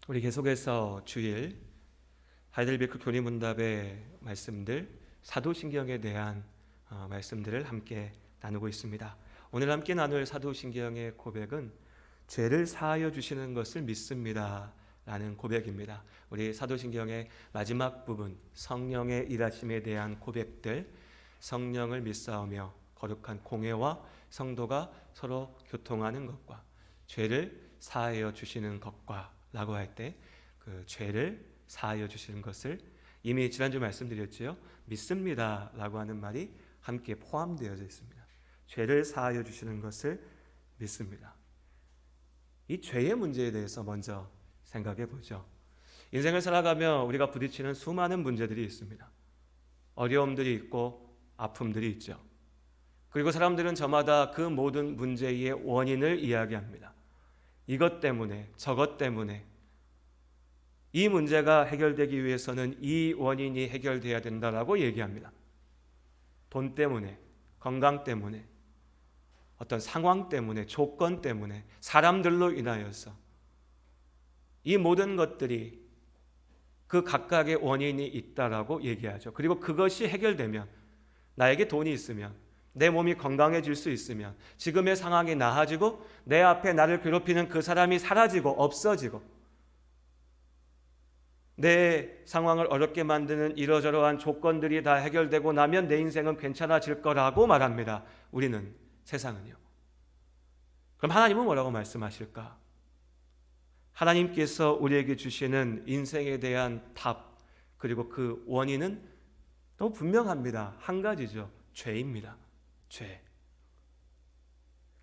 우리 계속해서 주일 하이델베르크 교리문답의 말씀들, 사도신경에 대한 말씀들을 함께 나누고 있습니다. 오늘 함께 나눌 사도신경의 고백은 죄를 사하여 주시는 것을 믿습니다 라는 고백입니다. 우리 사도신경의 마지막 부분, 성령의 일하심에 대한 고백들, 성령을 믿사오며 거룩한 공회와 성도가 서로 교통하는 것과 죄를 사하여 주시는 것과 라고 할 때 그 죄를 사하여 주시는 것을 이미 지난주 말씀드렸죠. 믿습니다 라고 하는 말이 함께 포함되어져 있습니다. 죄를 사하여 주시는 것을 믿습니다. 이 죄의 문제에 대해서 먼저 생각해 보죠. 인생을 살아가며 우리가 부딪히는 수많은 문제들이 있습니다. 어려움들이 있고 아픔들이 있죠. 그리고 사람들은 저마다 그 모든 문제의 원인을 이야기합니다. 이것 때문에, 저것 때문에, 이 문제가 해결되기 위해서는 이 원인이 해결돼야 된다라고 얘기합니다. 돈 때문에, 건강 때문에, 어떤 상황 때문에, 조건 때문에, 사람들로 인하여서 이 모든 것들이 그 각각의 원인이 있다라고 얘기하죠. 그리고 그것이 해결되면, 나에게 돈이 있으면, 내 몸이 건강해질 수 있으면, 지금의 상황이 나아지고 내 앞에 나를 괴롭히는 그 사람이 사라지고 없어지고, 내 상황을 어렵게 만드는 이러저러한 조건들이 다 해결되고 나면 내 인생은 괜찮아질 거라고 말합니다. 우리는, 세상은요. 그럼 하나님은 뭐라고 말씀하실까? 하나님께서 우리에게 주시는 인생에 대한 답, 그리고 그 원인은 너무 분명합니다. 한 가지죠. 죄입니다. 죄.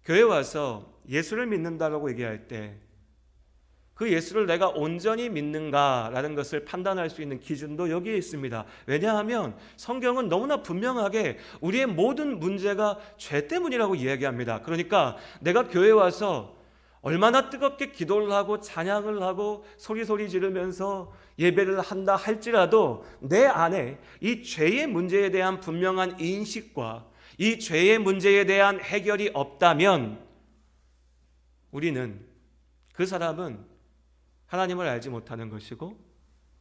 교회 와서 예수를 믿는다라고 얘기할 때 그 예수를 내가 온전히 믿는가라는 것을 판단할 수 있는 기준도 여기에 있습니다. 왜냐하면 성경은 너무나 분명하게 우리의 모든 문제가 죄 때문이라고 이야기합니다. 그러니까 내가 교회 와서 얼마나 뜨겁게 기도를 하고 찬양을 하고 소리 지르면서 예배를 한다 할지라도 내 안에 이 죄의 문제에 대한 분명한 인식과 이 죄의 문제에 대한 해결이 없다면 우리는, 그 사람은 하나님을 알지 못하는 것이고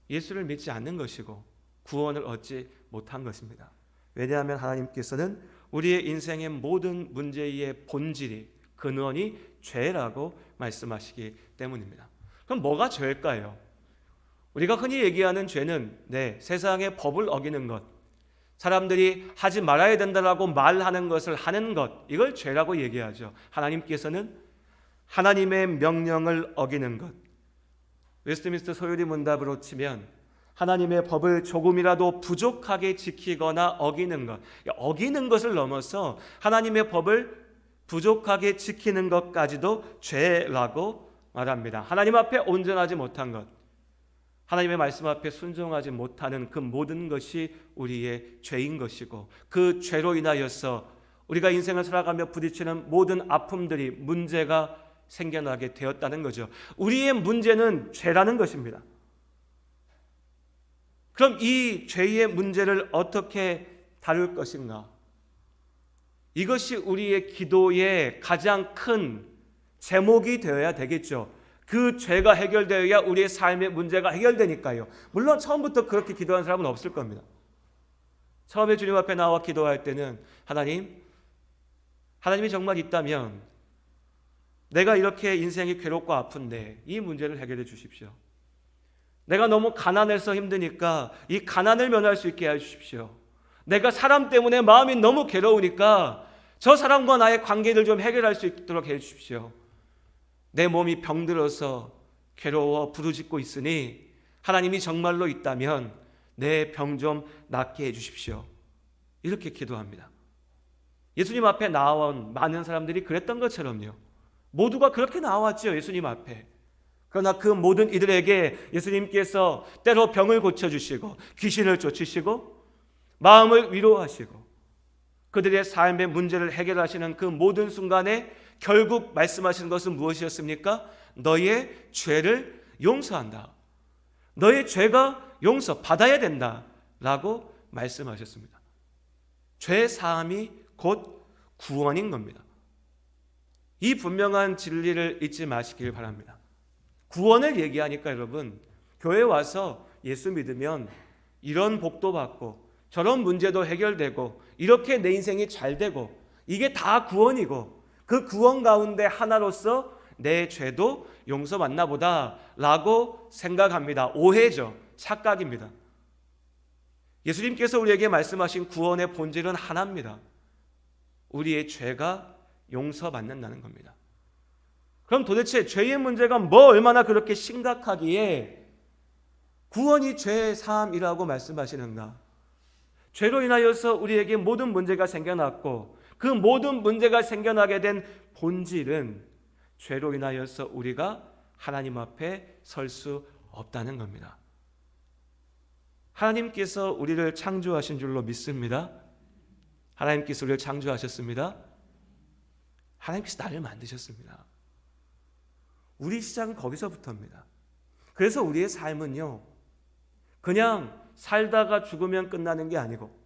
예수를 믿지 않는 것이고 구원을 얻지 못한 것입니다. 왜냐하면 하나님께서는 우리의 인생의 모든 문제의 본질이, 근원이 죄라고 말씀하시기 때문입니다. 그럼 뭐가 죄일까요? 우리가 흔히 얘기하는 죄는 세상의 법을 어기는 것, 사람들이 하지 말아야 된다라고 말하는 것을 하는 것, 이걸 죄라고 얘기하죠. 하나님께서는 하나님의 명령을 어기는 것, 웨스트민스터 소요리 문답으로 치면 하나님의 법을 조금이라도 부족하게 지키거나 어기는 것, 어기는 것을 넘어서 하나님의 법을 부족하게 지키는 것까지도 죄라고 말합니다. 하나님 앞에 온전하지 못한 것, 하나님의 말씀 앞에 순종하지 못하는 그 모든 것이 우리의 죄인 것이고, 그 죄로 인하여서 우리가 인생을 살아가며 부딪히는 모든 아픔들이, 문제가 생겨나게 되었다는 거죠. 우리의 문제는 죄라는 것입니다. 그럼 이 죄의 문제를 어떻게 다룰 것인가? 이것이 우리의 기도의 가장 큰 제목이 되어야 되겠죠. 그 죄가 해결되어야 우리의 삶의 문제가 해결되니까요. 물론 처음부터 그렇게 기도한 사람은 없을 겁니다. 처음에 주님 앞에 나와 기도할 때는 하나님이 정말 있다면 내가 이렇게 인생이 괴롭고 아픈데 이 문제를 해결해 주십시오. 내가 너무 가난해서 힘드니까 이 가난을 면할 수 있게 해 주십시오. 내가 사람 때문에 마음이 너무 괴로우니까 저 사람과 나의 관계를 좀 해결할 수 있도록 해 주십시오. 내 몸이 병들어서 괴로워 부르짖고 있으니 하나님이 정말로 있다면 내 병 좀 낫게 해 주십시오. 이렇게 기도합니다. 예수님 앞에 나온 많은 사람들이 그랬던 것처럼요. 모두가 그렇게 나왔죠, 예수님 앞에. 그러나 그 모든 이들에게 예수님께서 때로 병을 고쳐주시고 귀신을 쫓으시고 마음을 위로하시고 그들의 삶의 문제를 해결하시는 그 모든 순간에 결국 말씀하시는 것은 무엇이었습니까? 너의 죄를 용서한다. 너의 죄가 용서받아야 된다라고 말씀하셨습니다. 죄 사함이 곧 구원인 겁니다. 이 분명한 진리를 잊지 마시길 바랍니다. 구원을 얘기하니까 여러분, 교회 와서 예수 믿으면 이런 복도 받고 저런 문제도 해결되고 이렇게 내 인생이 잘 되고 이게 다 구원이고 그 구원 가운데 하나로서 내 죄도 용서받나 보다 라고 생각합니다. 오해죠. 착각입니다. 예수님께서 우리에게 말씀하신 구원의 본질은 하나입니다. 우리의 죄가 용서받는다는 겁니다. 그럼 도대체 죄의 문제가 뭐 얼마나 그렇게 심각하기에 구원이 죄 사함이라고 말씀하시는가? 죄로 인하여서 우리에게 모든 문제가 생겨났고 그 모든 문제가 생겨나게 된 본질은 죄로 인하여서 우리가 하나님 앞에 설 수 없다는 겁니다. 하나님께서 우리를 창조하신 줄로 믿습니다. 하나님께서 우리를 창조하셨습니다. 하나님께서 나를 만드셨습니다. 우리 시작은 거기서부터입니다. 그래서 우리의 삶은요, 그냥 살다가 죽으면 끝나는 게 아니고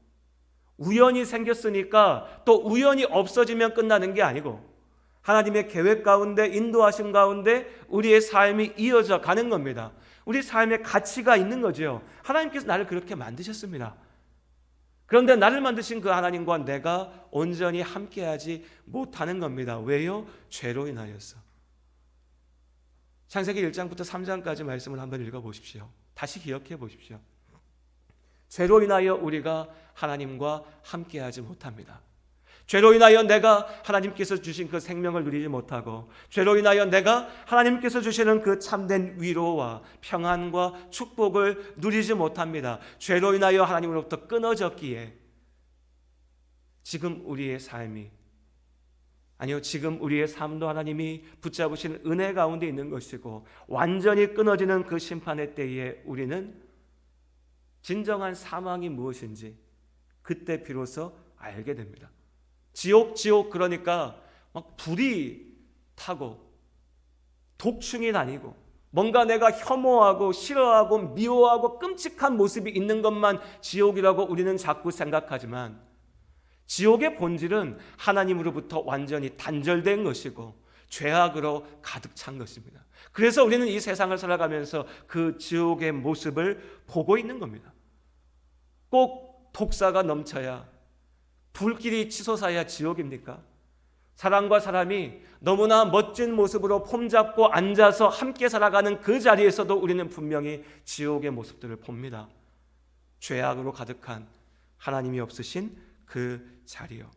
우연히 생겼으니까 또 우연히 없어지면 끝나는 게 아니고 하나님의 계획 가운데 인도하심 가운데 우리의 삶이 이어져 가는 겁니다. 우리 삶에 가치가 있는 거죠. 하나님께서 나를 그렇게 만드셨습니다. 그런데 나를 만드신 그 하나님과 내가 온전히 함께하지 못하는 겁니다. 왜요? 죄로 인하여서. 창세기 1장부터 3장까지 말씀을 한번 읽어보십시오. 다시 기억해 보십시오. 죄로 인하여 우리가 하나님과 함께하지 못합니다. 죄로 인하여 내가 하나님께서 주신 그 생명을 누리지 못하고 죄로 인하여 내가 하나님께서 주시는 그 참된 위로와 평안과 축복을 누리지 못합니다. 죄로 인하여 하나님으로부터 끊어졌기에 지금 우리의 삶이 지금 우리의 삶도 하나님이 붙잡으시는 은혜 가운데 있는 것이고 완전히 끊어지는 그 심판의 때에 우리는 진정한 사망이 무엇인지 그때 비로소 알게 됩니다. 지옥 그러니까 막 불이 타고 독충이 다니고 뭔가 내가 혐오하고 싫어하고 미워하고 끔찍한 모습이 있는 것만 지옥이라고 우리는 자꾸 생각하지만 지옥의 본질은 하나님으로부터 완전히 단절된 것이고 죄악으로 가득 찬 것입니다. 그래서 우리는 이 세상을 살아가면서 그 지옥의 모습을 보고 있는 겁니다. 꼭 독사가 넘쳐야 불길이 치솟아야 지옥입니까? 사람과 사람이 너무나 멋진 모습으로 폼잡고 앉아서 함께 살아가는 그 자리에서도 우리는 분명히 지옥의 모습들을 봅니다. 죄악으로 가득한 하나님이 없으신 그 자리요.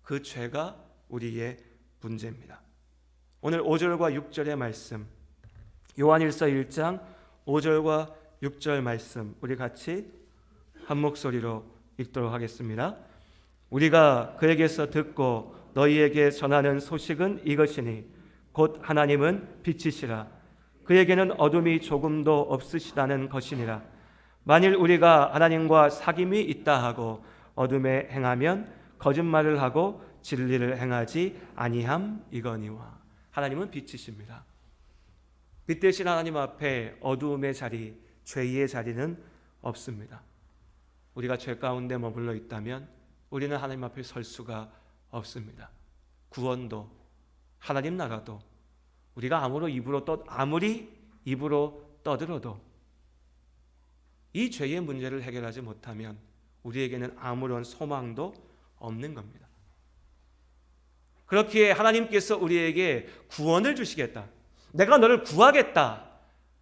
그 죄가 우리의 문제입니다. 오늘 5절과 6절의 말씀, 요한일서 1장 5절과 6절 말씀 우리 같이 한 목소리로 읽도록 하겠습니다. 우리가 그에게서 듣고 너희에게 전하는 소식은 이것이니 곧 하나님은 빛이시라 그에게는 어둠이 조금도 없으시다는 것이니라. 만일 우리가 하나님과 사귐이 있다 하고 어둠에 행하면 거짓말을 하고 진리를 행하지 아니함이거니와. 하나님은 빛이십니다. 빛 대신 하나님 앞에 어두움의 자리, 죄의 자리는 없습니다. 우리가 죄 가운데 머물러 있다면 우리는 하나님 앞에 설 수가 없습니다. 구원도 하나님 나라도 우리가 아무리 입으로 떠들어도 이 죄의 문제를 해결하지 못하면 우리에게는 아무런 소망도 없는 겁니다. 그렇기에 하나님께서 우리에게 구원을 주시겠다, 내가 너를 구하겠다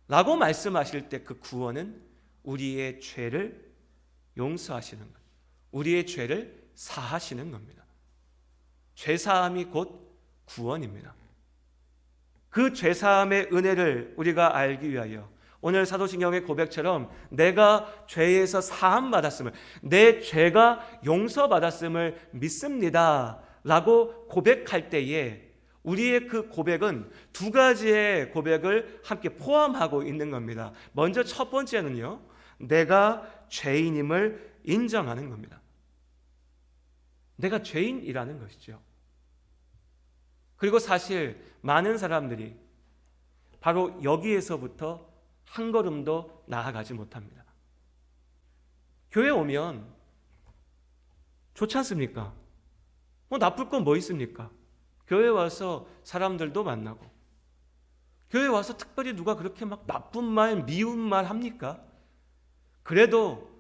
라고 말씀하실 때 그 구원은 우리의 죄를 용서하시는 것, 우리의 죄를 사하시는 겁니다. 죄사함이 곧 구원입니다. 그 죄사함의 은혜를 우리가 알기 위하여 오늘 사도신경의 고백처럼 내가 죄에서 사함받았음을, 내 죄가 용서받았음을 믿습니다 라고 고백할 때에 우리의 그 고백은 두 가지의 고백을 함께 포함하고 있는 겁니다. 먼저 첫 번째는요, 내가 죄인임을 인정하는 겁니다. 내가 죄인이라는 것이죠. 그리고 사실 많은 사람들이 바로 여기에서부터 한 걸음도 나아가지 못합니다. 교회 오면 좋지 않습니까? 나쁠 건 뭐 있습니까? 교회 와서 사람들도 만나고 교회 와서 특별히 누가 그렇게 막 나쁜 말, 미운 말 합니까? 그래도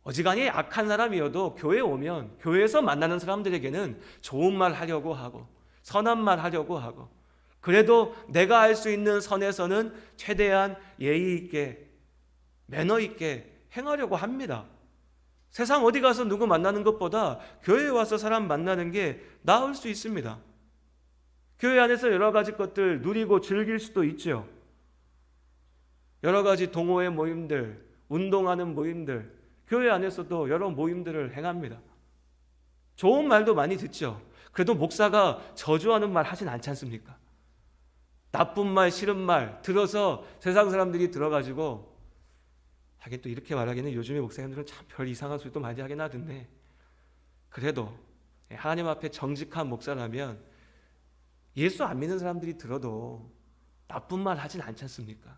어지간히 악한 사람이어도 교회에 오면 교회에서 만나는 사람들에게는 좋은 말 하려고 하고 선한 말 하려고 하고, 그래도 내가 할 수 있는 선에서는 최대한 예의 있게 매너 있게 행하려고 합니다. 세상 어디 가서 누구 만나는 것보다 교회에 와서 사람 만나는 게 나을 수 있습니다. 교회 안에서 여러 가지 것들 누리고 즐길 수도 있죠. 여러 가지 동호회 모임들, 운동하는 모임들, 교회 안에서도 여러 모임들을 행합니다. 좋은 말도 많이 듣죠. 그래도 목사가 저주하는 말 하진 않지 않습니까? 나쁜 말, 싫은 말 들어서 세상 사람들이 들어가지고, 하긴 또 이렇게 말하기는 요즘의 목사님들은 참 별 이상한 소리도 많이 하긴 하던데, 그래도 하나님 앞에 정직한 목사라면 예수 안 믿는 사람들이 들어도 나쁜 말 하진 않지 않습니까?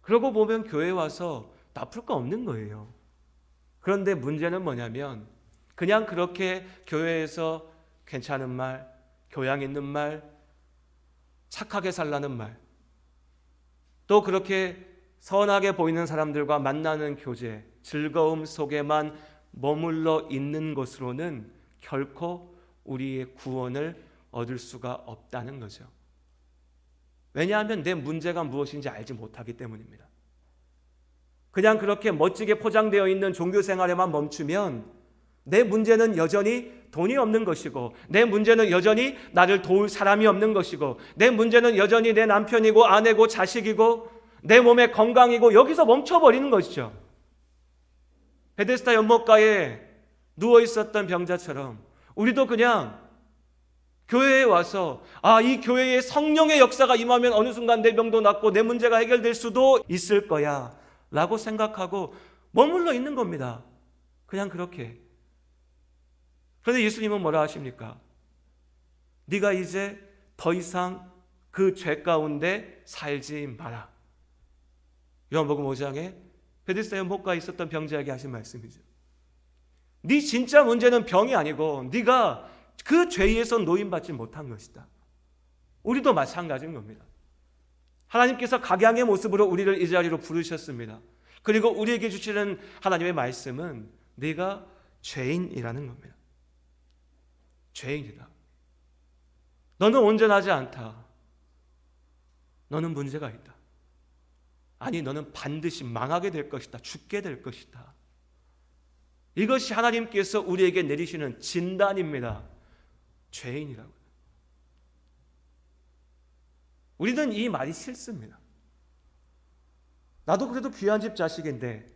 그러고 보면 교회에 와서 나쁠 거 없는 거예요. 그런데 문제는 뭐냐면, 그냥 그렇게 교회에서 괜찮은 말, 교양 있는 말, 착하게 살라는 말, 또 그렇게 선하게 보이는 사람들과 만나는 교제, 즐거움 속에만 머물러 있는 것으로는 결코 우리의 구원을 얻을 수가 없다는 거죠. 왜냐하면 내 문제가 무엇인지 알지 못하기 때문입니다. 그냥 그렇게 멋지게 포장되어 있는 종교 생활에만 멈추면 내 문제는 여전히 돈이 없는 것이고, 내 문제는 여전히 나를 도울 사람이 없는 것이고, 내 문제는 여전히 내 남편이고 아내고 자식이고 내 몸의 건강이고, 여기서 멈춰버리는 것이죠. 베데스다 연못가에 누워 있었던 병자처럼 우리도 그냥 교회에 와서 이 교회에 성령의 역사가 임하면 어느 순간 내 병도 낫고 내 문제가 해결될 수도 있을 거야 라고 생각하고 머물러 있는 겁니다. 그냥 그렇게. 그런데 예수님은 뭐라 하십니까? 네가 이제 더 이상 그 죄 가운데 살지 마라. 요한복음 5장에 베데스다 연못가에 있었던 병자에게 하신 말씀이죠. 네 진짜 문제는 병이 아니고 네가 그 죄에서 노인받지 못한 것이다. 우리도 마찬가지인 겁니다. 하나님께서 각양의 모습으로 우리를 이 자리로 부르셨습니다. 그리고 우리에게 주시는 하나님의 말씀은 네가 죄인이라는 겁니다. 죄인이다. 너는 온전하지 않다. 너는 문제가 있다. 아니, 너는 반드시 망하게 될 것이다. 죽게 될 것이다. 이것이 하나님께서 우리에게 내리시는 진단입니다. 죄인이라고. 우리는 이 말이 싫습니다. 나도 그래도 귀한 집 자식인데,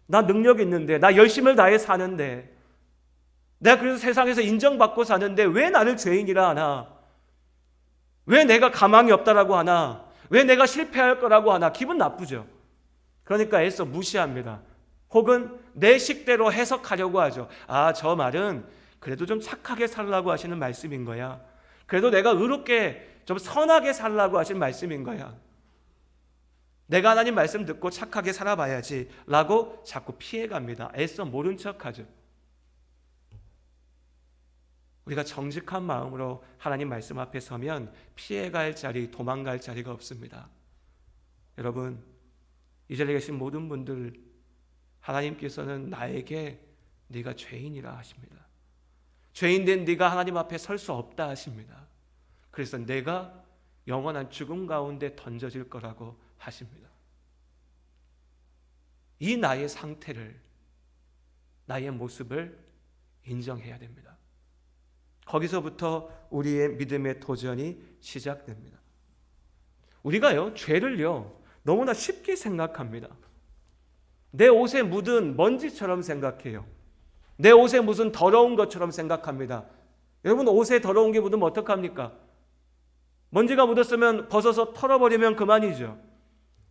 나 능력 있는데, 나 열심을 다해 사는데, 내가 그래서 세상에서 인정받고 사는데 왜 나를 죄인이라 하나? 왜 내가 가망이 없다라고 하나? 왜 내가 실패할 거라고 하나? 기분 나쁘죠. 그러니까 애써 무시합니다. 혹은 내 식대로 해석하려고 하죠. 저 말은 그래도 좀 착하게 살라고 하시는 말씀인 거야. 그래도 내가 의롭게 좀 선하게 살라고 하신 말씀인 거야. 내가 하나님 말씀 듣고 착하게 살아봐야지 라고 자꾸 피해갑니다. 애써 모른 척하죠. 우리가 정직한 마음으로 하나님 말씀 앞에 서면 피해갈 자리, 도망갈 자리가 없습니다. 여러분, 이 자리에 계신 모든 분들, 하나님께서는 나에게 네가 죄인이라 하십니다. 죄인된 네가 하나님 앞에 설 수 없다 하십니다. 그래서 내가 영원한 죽음 가운데 던져질 거라고 하십니다. 이 나의 상태를, 나의 모습을 인정해야 됩니다. 거기서부터 우리의 믿음의 도전이 시작됩니다. 우리가요, 죄를요, 너무나 쉽게 생각합니다. 내 옷에 묻은 먼지처럼 생각해요. 내 옷에 무슨 더러운 것처럼 생각합니다. 여러분, 옷에 더러운 게 묻으면 어떡합니까? 먼지가 묻었으면 벗어서 털어버리면 그만이죠.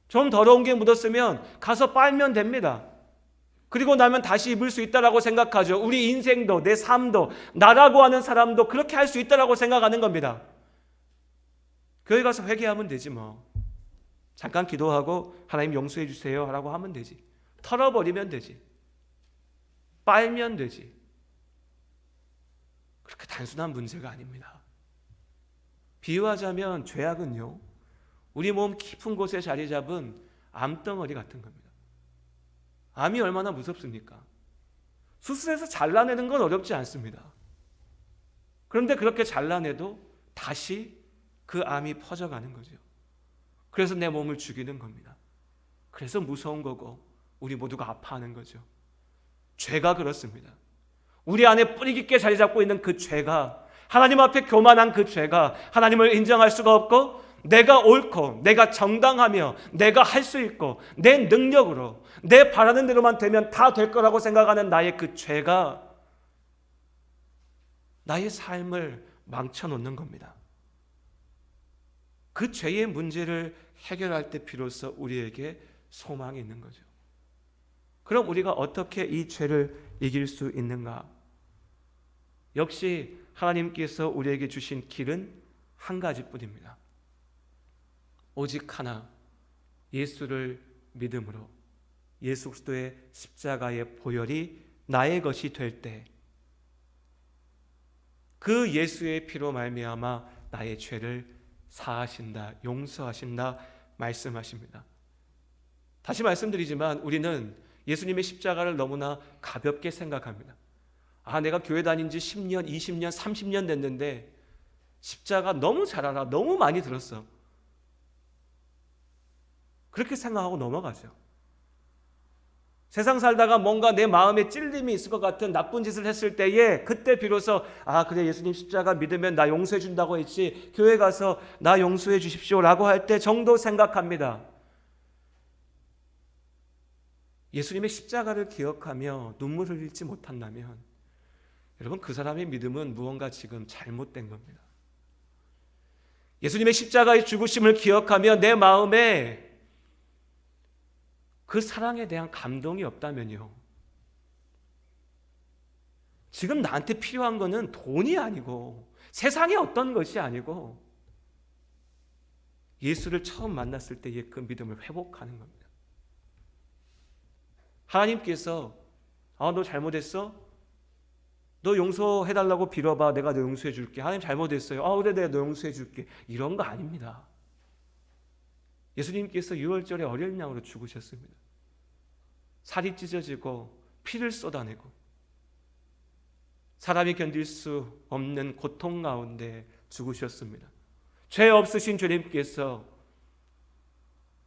좀 더러운 게 묻었으면 가서 빨면 됩니다. 그리고 나면 다시 입을 수 있다라고 생각하죠. 우리 인생도, 내 삶도, 나라고 하는 사람도 그렇게 할 수 있다라고 생각하는 겁니다. 교회 가서 회개하면 되지 뭐. 잠깐 기도하고 하나님 용서해 주세요 라고 하면 되지. 털어버리면 되지. 빨면 되지. 그렇게 단순한 문제가 아닙니다. 비유하자면 죄악은요, 우리 몸 깊은 곳에 자리 잡은 암덩어리 같은 겁니다. 암이 얼마나 무섭습니까? 수술해서 잘라내는 건 어렵지 않습니다. 그런데 그렇게 잘라내도 다시 그 암이 퍼져가는 거죠. 그래서 내 몸을 죽이는 겁니다. 그래서 무서운 거고 우리 모두가 아파하는 거죠. 죄가 그렇습니다. 우리 안에 뿌리 깊게 자리 잡고 있는 그 죄가, 하나님 앞에 교만한 그 죄가 하나님을 인정할 수가 없고, 내가 옳고 내가 정당하며 내가 할 수 있고 내 능력으로 내 바라는 대로만 되면 다 될 거라고 생각하는 나의 그 죄가 나의 삶을 망쳐놓는 겁니다. 그 죄의 문제를 해결할 때 비로소 우리에게 소망이 있는 거죠. 그럼 우리가 어떻게 이 죄를 이길 수 있는가? 역시 하나님께서 우리에게 주신 길은 한 가지뿐입니다. 오직 하나, 예수를 믿음으로 예수 그리스도의 십자가의 보혈이 나의 것이 될 때 그 예수의 피로 말미암아 나의 죄를 사하신다, 용서하신다 말씀하십니다. 다시 말씀드리지만 우리는 예수님의 십자가를 너무나 가볍게 생각합니다. 내가 교회 다닌 지 10년, 20년, 30년 됐는데 십자가 너무 잘 알아, 너무 많이 들었어. 그렇게 생각하고 넘어가죠. 세상 살다가 뭔가 내 마음에 찔림이 있을 것 같은 나쁜 짓을 했을 때에 그때 비로소 그래, 예수님 십자가 믿으면 나 용서해 준다고 했지, 교회 가서 나 용서해 주십시오라고 할 때 정도 생각합니다. 예수님의 십자가를 기억하며 눈물을 흘리지 못한다면 여러분, 그 사람의 믿음은 무언가 지금 잘못된 겁니다. 예수님의 십자가의 죽으심을 기억하며 내 마음에 그 사랑에 대한 감동이 없다면요, 지금 나한테 필요한 거는 돈이 아니고 세상의 어떤 것이 아니고 예수를 처음 만났을 때의 그 믿음을 회복하는 겁니다. 하나님께서 너 잘못했어? 너 용서해달라고 빌어봐, 내가 너 용서해 줄게. 하나님 잘못했어요. 그래, 내가 너 용서해 줄게. 이런 거 아닙니다. 예수님께서 6월절에 어린 양으로 죽으셨습니다. 살이 찢어지고 피를 쏟아내고 사람이 견딜 수 없는 고통 가운데 죽으셨습니다. 죄 없으신 주님께서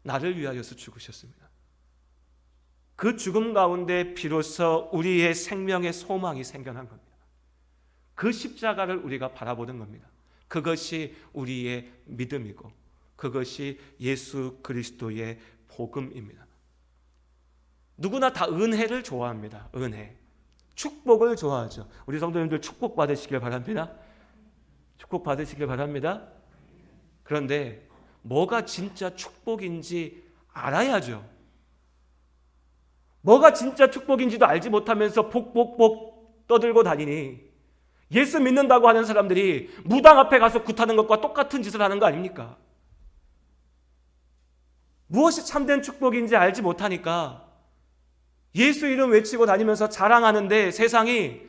나를 위하여서 죽으셨습니다. 그 죽음 가운데 비로소 우리의 생명의 소망이 생겨난 겁니다. 그 십자가를 우리가 바라보는 겁니다. 그것이 우리의 믿음이고 그것이 예수 그리스도의 복음입니다. 누구나 다 은혜를 좋아합니다. 은혜. 축복을 좋아하죠. 우리 성도님들 축복 받으시길 바랍니다. 축복 받으시길 바랍니다. 그런데 뭐가 진짜 축복인지 알아야죠. 뭐가 진짜 축복인지도 알지 못하면서 복복복 떠들고 다니니 예수 믿는다고 하는 사람들이 무당 앞에 가서 굿하는 것과 똑같은 짓을 하는 거 아닙니까? 무엇이 참된 축복인지 알지 못하니까 예수 이름 외치고 다니면서 자랑하는데 세상이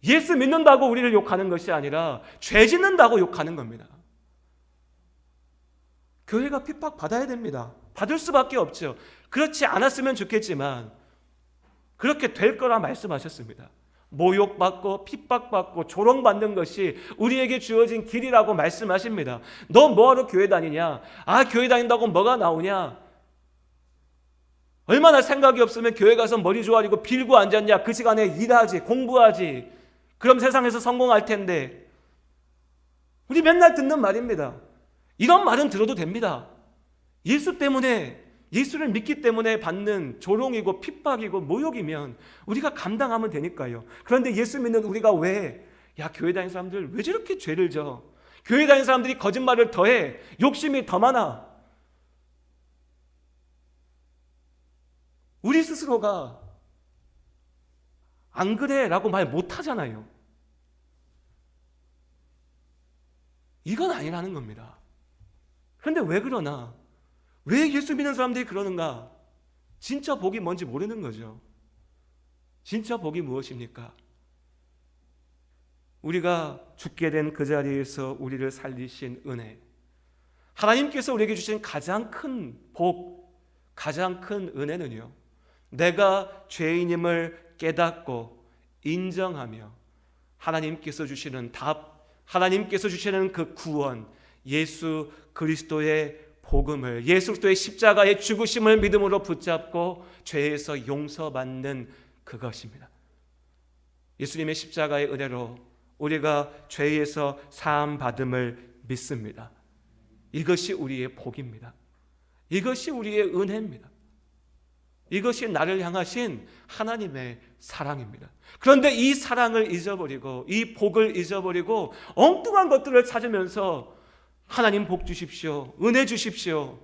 예수 믿는다고 우리를 욕하는 것이 아니라 죄 짓는다고 욕하는 겁니다. 교회가 핍박받아야 됩니다. 받을 수밖에 없죠. 그렇지 않았으면 좋겠지만 그렇게 될 거라 말씀하셨습니다. 모욕받고 핍박받고 조롱받는 것이 우리에게 주어진 길이라고 말씀하십니다. 너 뭐하러 교회 다니냐? 교회 다닌다고 뭐가 나오냐? 얼마나 생각이 없으면 교회 가서 머리 조아리고 빌고 앉았냐? 그 시간에 일하지, 공부하지. 그럼 세상에서 성공할 텐데. 우리 맨날 듣는 말입니다. 이런 말은 들어도 됩니다. 예수 때문에, 예수를 믿기 때문에 받는 조롱이고 핍박이고 모욕이면 우리가 감당하면 되니까요. 그런데 예수 믿는 우리가 왜, 교회 다니는 사람들 왜 저렇게 죄를 져? 교회 다니는 사람들이 거짓말을 더해. 욕심이 더 많아. 우리 스스로가 안 그래 라고 말 못하잖아요. 이건 아니라는 겁니다. 그런데 왜 그러나? 왜 예수 믿는 사람들이 그러는가? 진짜 복이 뭔지 모르는 거죠. 진짜 복이 무엇입니까? 우리가 죽게 된 그 자리에서 우리를 살리신 은혜, 하나님께서 우리에게 주신 가장 큰 복, 가장 큰 은혜는요, 내가 죄인임을 깨닫고 인정하며 하나님께서 주시는 답, 하나님께서 주시는 그 구원, 예수 그리스도의 복음을, 예수 그리스도의 십자가의 죽으심을 믿음으로 붙잡고 죄에서 용서받는 그것입니다. 예수님의 십자가의 은혜로 우리가 죄에서 사함 받음을 믿습니다. 이것이 우리의 복입니다. 이것이 우리의 은혜입니다. 이것이 나를 향하신 하나님의 사랑입니다. 그런데 이 사랑을 잊어버리고 이 복을 잊어버리고 엉뚱한 것들을 찾으면서 하나님 복 주십시오, 은혜 주십시오,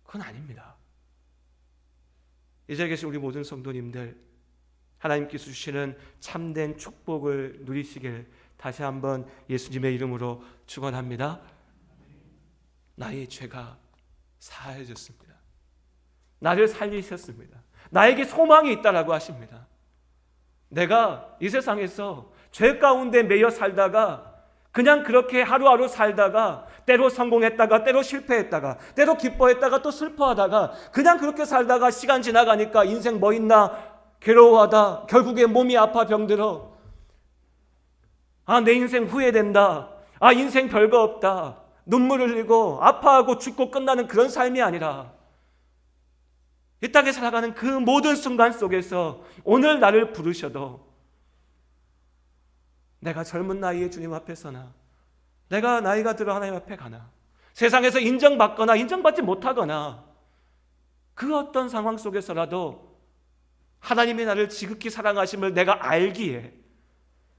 그건 아닙니다. 이 자리에 계신 우리 모든 성도님들, 하나님께서 주시는 참된 축복을 누리시길 다시 한번 예수님의 이름으로 축원합니다. 나의 죄가 사해졌습니다. 나를 살리셨습니다. 나에게 소망이 있다라고 하십니다. 내가 이 세상에서 죄 가운데 매여 살다가 그냥 그렇게 하루하루 살다가 때로 성공했다가 때로 실패했다가 때로 기뻐했다가 또 슬퍼하다가 그냥 그렇게 살다가 시간 지나가니까 인생 뭐 있나 괴로워하다 결국에 몸이 아파 병들어, 내 인생 후회된다, 인생 별거 없다, 눈물 흘리고 아파하고 죽고 끝나는 그런 삶이 아니라 이 땅에 살아가는 그 모든 순간 속에서 오늘 나를 부르셔도 내가 젊은 나이에 주님 앞에 서나, 내가 나이가 들어 하나님 앞에 가나, 세상에서 인정받거나 인정받지 못하거나 그 어떤 상황 속에서라도 하나님이 나를 지극히 사랑하심을 내가 알기에,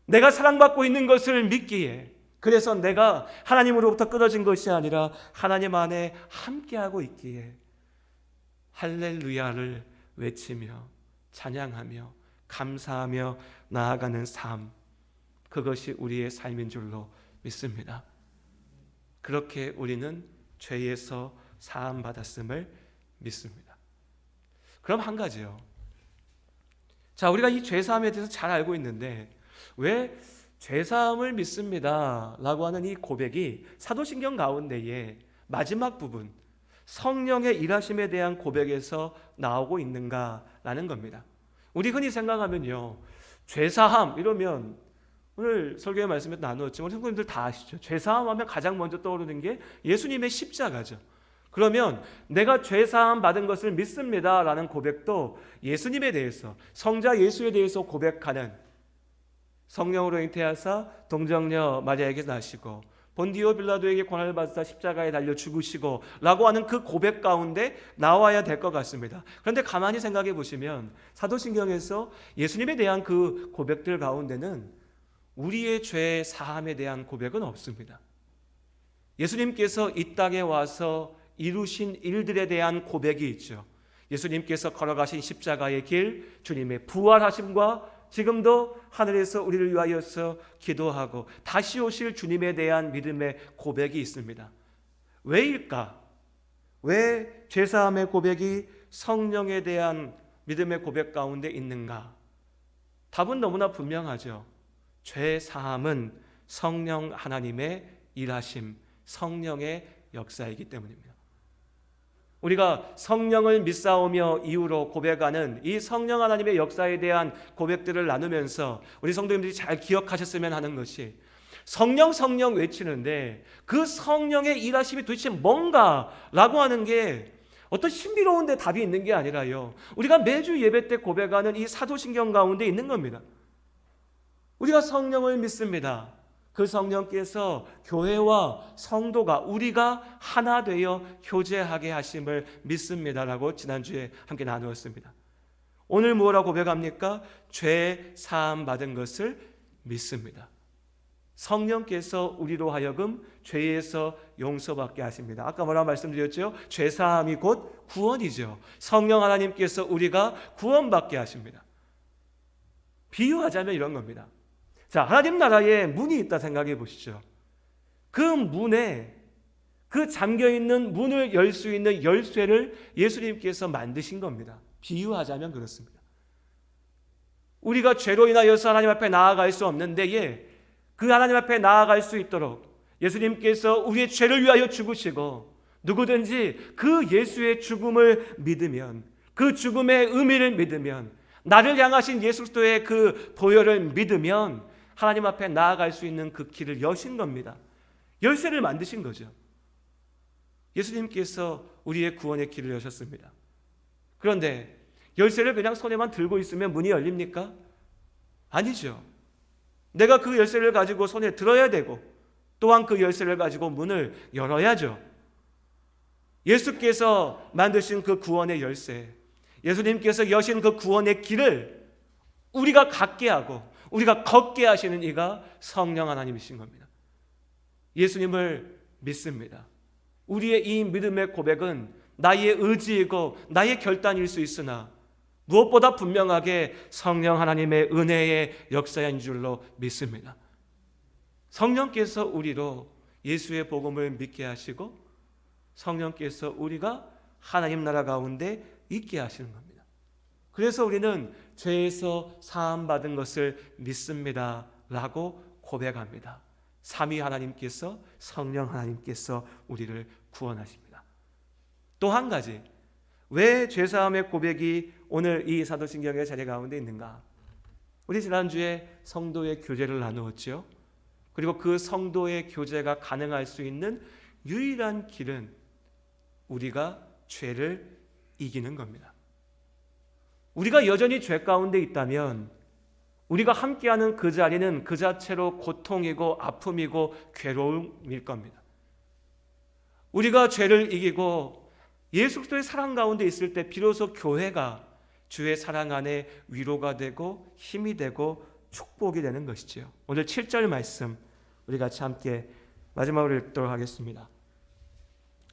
내가 사랑받고 있는 것을 믿기에, 그래서 내가 하나님으로부터 끊어진 것이 아니라 하나님 안에 함께하고 있기에 할렐루야를 외치며 찬양하며 감사하며 나아가는 삶, 그것이 우리의 삶인 줄로 믿습니다. 그렇게 우리는 죄에서 사함 받았음을 믿습니다. 그럼 한 가지요. 자, 우리가 이 죄사함에 대해서 잘 알고 있는데 왜 죄사함을 믿습니다 라고 하는 이 고백이 사도신경 가운데에 마지막 부분, 성령의 일하심에 대한 고백에서 나오고 있는가라는 겁니다. 우리 흔히 생각하면요, 죄사함 이러면 오늘 설교의 말씀에도 나누었지만 우리 성도님들 다 아시죠? 죄사함 하면 가장 먼저 떠오르는 게 예수님의 십자가죠. 그러면 내가 죄사함 받은 것을 믿습니다 라는 고백도 예수님에 대해서, 성자 예수에 대해서 고백하는, 성령으로 잉태하사 동정녀 마리아에게 나시고 본디오 빌라도에게 고난을 받으사 십자가에 달려 죽으시고 라고 하는 그 고백 가운데 나와야 될 것 같습니다. 그런데 가만히 생각해 보시면 사도신경에서 예수님에 대한 그 고백들 가운데는 우리의 죄 사함에 대한 고백은 없습니다. 예수님께서 이 땅에 와서 이루신 일들에 대한 고백이 있죠. 예수님께서 걸어가신 십자가의 길, 주님의 부활하심과 지금도 하늘에서 우리를 위하여서 기도하고 다시 오실 주님에 대한 믿음의 고백이 있습니다. 왜일까? 왜 죄사함의 고백이 성령에 대한 믿음의 고백 가운데 있는가? 답은 너무나 분명하죠. 죄사함은 성령 하나님의 일하심, 성령의 역사이기 때문입니다. 우리가 성령을 믿사오며 이후로 고백하는 이 성령 하나님의 역사에 대한 고백들을 나누면서 우리 성도님들이 잘 기억하셨으면 하는 것이, 성령 성령 외치는데 그 성령의 일하심이 도대체 뭔가라고 하는 게 어떤 신비로운 데 답이 있는 게 아니라요, 우리가 매주 예배 때 고백하는 이 사도신경 가운데 있는 겁니다. 우리가 성령을 믿습니다. 그 성령께서 교회와 성도가, 우리가 하나 되어 교제하게 하심을 믿습니다라고 지난주에 함께 나누었습니다. 오늘 뭐라고 고백합니까? 죄 사함 받은 것을 믿습니다. 성령께서 우리로 하여금 죄에서 용서받게 하십니다. 아까 뭐라고 말씀드렸죠? 죄 사함이 곧 구원이죠. 성령 하나님께서 우리가 구원받게 하십니다. 비유하자면 이런 겁니다. 자, 하나님 나라에 문이 있다 생각해 보시죠. 그 문에, 그 잠겨있는 문을 열 수 있는 열쇠를 예수님께서 만드신 겁니다. 비유하자면 그렇습니다. 우리가 죄로 인하여서 하나님 앞에 나아갈 수 없는 데에 그 하나님 앞에 나아갈 수 있도록 예수님께서 우리의 죄를 위하여 죽으시고 누구든지 그 예수의 죽음을 믿으면, 그 죽음의 의미를 믿으면, 나를 향하신 예수 그리스도의 그 보혈을 믿으면 하나님 앞에 나아갈 수 있는 그 길을 여신 겁니다. 열쇠를 만드신 거죠. 예수님께서 우리의 구원의 길을 여셨습니다. 그런데 열쇠를 그냥 손에만 들고 있으면 문이 열립니까? 아니죠. 내가 그 열쇠를 가지고 손에 들어야 되고 또한 그 열쇠를 가지고 문을 열어야죠. 예수께서 만드신 그 구원의 열쇠, 예수님께서 여신 그 구원의 길을 우리가 갖게 하고 우리가 걷게 하시는 이가 성령 하나님이신 겁니다. 예수님을 믿습니다. 우리의 이 믿음의 고백은 나의 의지이고 나의 결단일 수 있으나 무엇보다 분명하게 성령 하나님의 은혜의 역사인 줄로 믿습니다. 성령께서 우리로 예수의 복음을 믿게 하시고 성령께서 우리가 하나님 나라 가운데 있게 하시는 겁니다. 그래서 우리는 죄에서 사함받은 것을 믿습니다 라고 고백합니다. 삼위 하나님께서, 성령 하나님께서 우리를 구원하십니다. 또 한 가지, 왜 죄사함의 고백이 오늘 이 사도신경의 자리 가운데 있는가? 우리 지난주에 성도의 교제를 나누었죠. 그리고 그 성도의 교제가 가능할 수 있는 유일한 길은 우리가 죄를 이기는 겁니다. 우리가 여전히 죄 가운데 있다면 우리가 함께하는 그 자리는 그 자체로 고통이고 아픔이고 괴로움일 겁니다. 우리가 죄를 이기고 예수 그리스도의 사랑 가운데 있을 때 비로소 교회가 주의 사랑 안에 위로가 되고 힘이 되고 축복이 되는 것이지요. 오늘 7절 말씀 우리 같이 함께 마지막으로 읽도록 하겠습니다.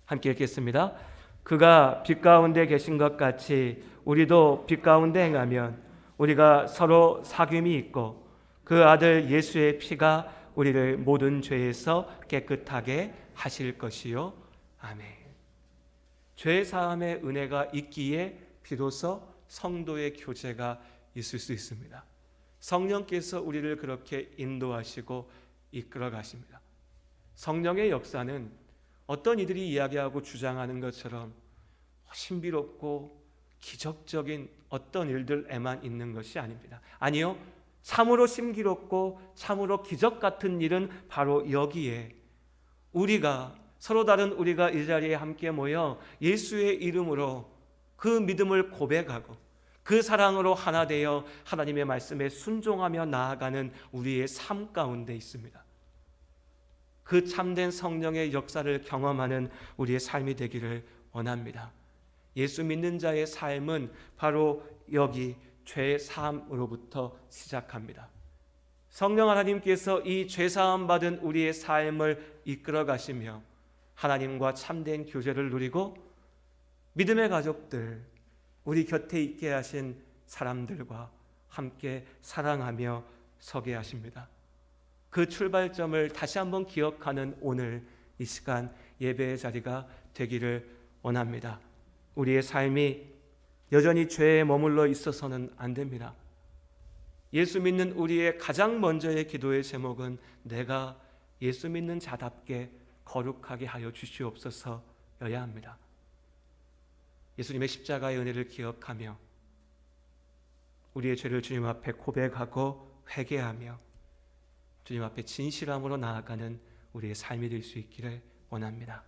함께 읽겠습니다. 그가 빛 가운데 계신 것 같이 우리도 빛 가운데 행하면 우리가 서로 사귐이 있고 그 아들 예수의 피가 우리를 모든 죄에서 깨끗하게 하실 것이요. 아멘. 죄 사함의 은혜가 있기에 비로소 성도의 교제가 있을 수 있습니다. 성령께서 우리를 그렇게 인도하시고 이끌어 가십니다. 성령의 역사는 어떤 이들이 이야기하고 주장하는 것처럼 신비롭고 기적적인 어떤 일들에만 있는 것이 아닙니다. 아니요, 참으로 신기롭고 참으로 기적 같은 일은 바로 여기에 우리가 서로 다른 우리가 이 자리에 함께 모여 예수의 이름으로 그 믿음을 고백하고 그 사랑으로 하나 되어 하나님의 말씀에 순종하며 나아가는 우리의 삶 가운데 있습니다. 그 참된 성령의 역사를 경험하는 우리의 삶이 되기를 원합니다. 예수 믿는 자의 삶은 바로 여기 죄 사함으로부터 시작합니다. 성령 하나님께서 이 죄 사함 받은 우리의 삶을 이끌어 가시며 하나님과 참된 교제를 누리고 믿음의 가족들, 우리 곁에 있게 하신 사람들과 함께 사랑하며 서게 하십니다. 그 출발점을 다시 한번 기억하는 오늘 이 시간 예배의 자리가 되기를 원합니다. 우리의 삶이 여전히 죄에 머물러 있어서는 안 됩니다. 예수 믿는 우리의 가장 먼저의 기도의 제목은 내가 예수 믿는 자답게 거룩하게 하여 주시옵소서여야 합니다. 예수님의 십자가의 은혜를 기억하며 우리의 죄를 주님 앞에 고백하고 회개하며 주님 앞에 진실함으로 나아가는 우리의 삶이 될 수 있기를 원합니다.